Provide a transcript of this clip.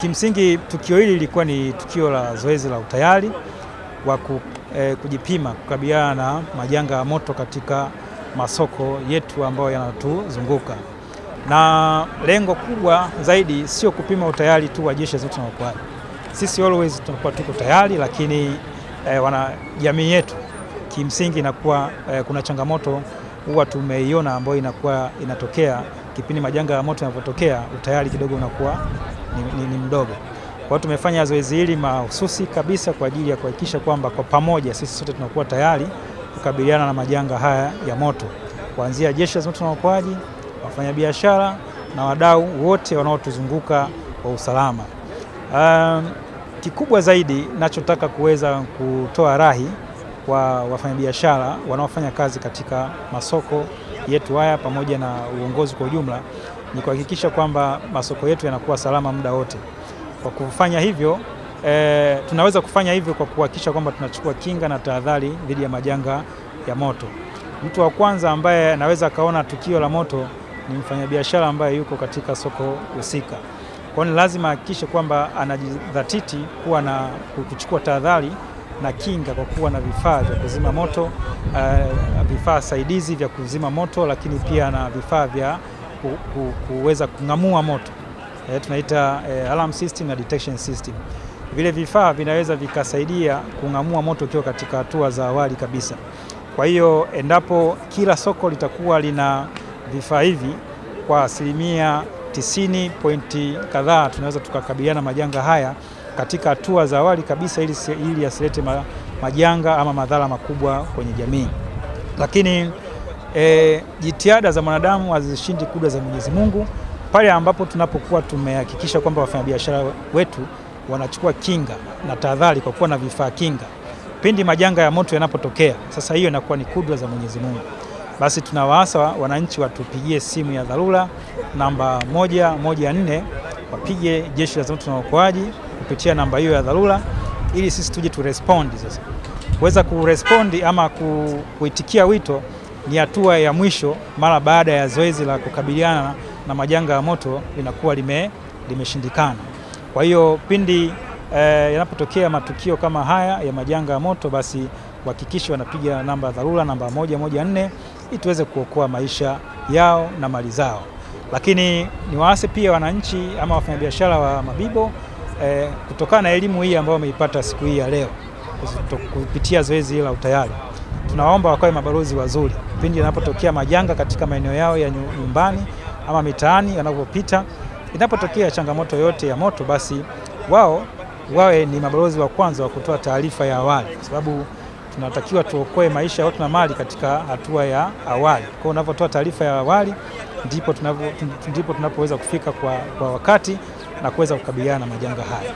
Kimsingi tukio hili lilikuwa ni tukio la zoezi la utayari wa kujipima kukabiliana na majanga ya moto katika masoko yetu ambayo yanatuzunguka. Na lengo kubwa zaidi sio kupima utayari tu wa Jeshi la Zimamoto na Uokoaji. Sisi always tunakuwa tuko tayari, lakini wana jamii yetu kimsingi inakuwa kuna changamoto huwa tumeiona ambayo inakuwa inatokea kipindi majanga ya moto yanapotokea, utayari kidogo unakuwa ni mdogo. Kwa hiyo tumefanya zoezi hili mahususi kabisa kwa ajili ya kuhakikisha kwamba kwa pamoja sisi sote tunakuwa tayari kukabiliana na majanga haya ya moto, kuanzia Jeshi la Zimamoto na Uokoaji, wafanyabiashara na wadau wote wanaotuzunguka kwa usalama. Kikubwa zaidi nachotaka kuweza kutoa rai kwa wafanyabiashara wanaofanya kazi katika masoko yetu haya pamoja na uongozi kwa ujumla ni kuhakikisha kwamba masoko yetu yanakuwa salama muda wote. Kwa kufanya hivyo, tunaweza kufanya hivyo kwa kuhakikisha kwamba tunachukua kinga na tahadhari dhidi ya majanga ya moto. Mtu wa kwanza ambaye anaweza kaona tukio la moto ni mfanyabiashara ambaye yuko katika soko husika. Kwa hiyo lazima hakikishe kwamba anajidhatiti kuwa na kuchukua tahadhari na kinga kwa kuwa na vifaa vya kuzima moto, vifaa saidizi vya kuzima moto, lakini pia na vifaa vya kuweza kung'amua moto. Tunaita alarm system na detection system. Vile vifaa vinaweza vikasaidia kung'amua moto ukiwa katika hatua za awali kabisa. Kwa hiyo endapo kila soko litakuwa lina vifaa hivi kwa 90 pointi kadhaa, tunaweza tukakabiliana majanga haya katika hatua za awali kabisa ili yasilete majanga ama madhara makubwa kwenye jamii. Lakini jitihada za mwanadamu hazishindi kudra za Mwenyezi Mungu. Pale ambapo tunapokuwa tumehakikisha kwamba wafanyabiashara wetu wanachukua kinga na tahadhari kwa kuwa na vifaa kinga pindi majanga ya moto yanapotokea, sasa hiyo inakuwa ni kudra za Mwenyezi Mungu. Basi tunawaasa wananchi watupigie simu ya dharura namba 114, wapige Jeshi la Zimamoto na Uokoaji kupitia namba hiyo ya dharura ili sisi tuje turespondi. Sasa kuweza kurespondi ama kuitikia wito ni hatua ya mwisho mara baada ya zoezi la kukabiliana na majanga ya moto linakuwa limeshindikana. Kwa hiyo pindi yanapotokea matukio kama haya ya majanga ya moto, basi wahakikishe wanapiga namba ya dharura namba 114 ili tuweze kuokoa maisha yao na mali zao. Lakini niwaase pia wananchi ama wafanyabiashara wa Mabibo kutokana na elimu hii ambayo wameipata siku hii ya leo kupitia zoezi la utayari, tunawaomba wakawe mabalozi wazuri pindi yanapotokea majanga katika maeneo yao ya nyumbani ama mitaani yanapopita. Inapotokea changamoto yote ya moto, basi wawe ni mabalozi wa kwanza wa kutoa taarifa ya awali, kwa sababu tunatakiwa tuokoe maisha ya watu na mali katika hatua ya awali. Kwa hiyo unapotoa taarifa ya awali ndipo tunapoweza kufika kwa wakati na kuweza kukabiliana na majanga haya.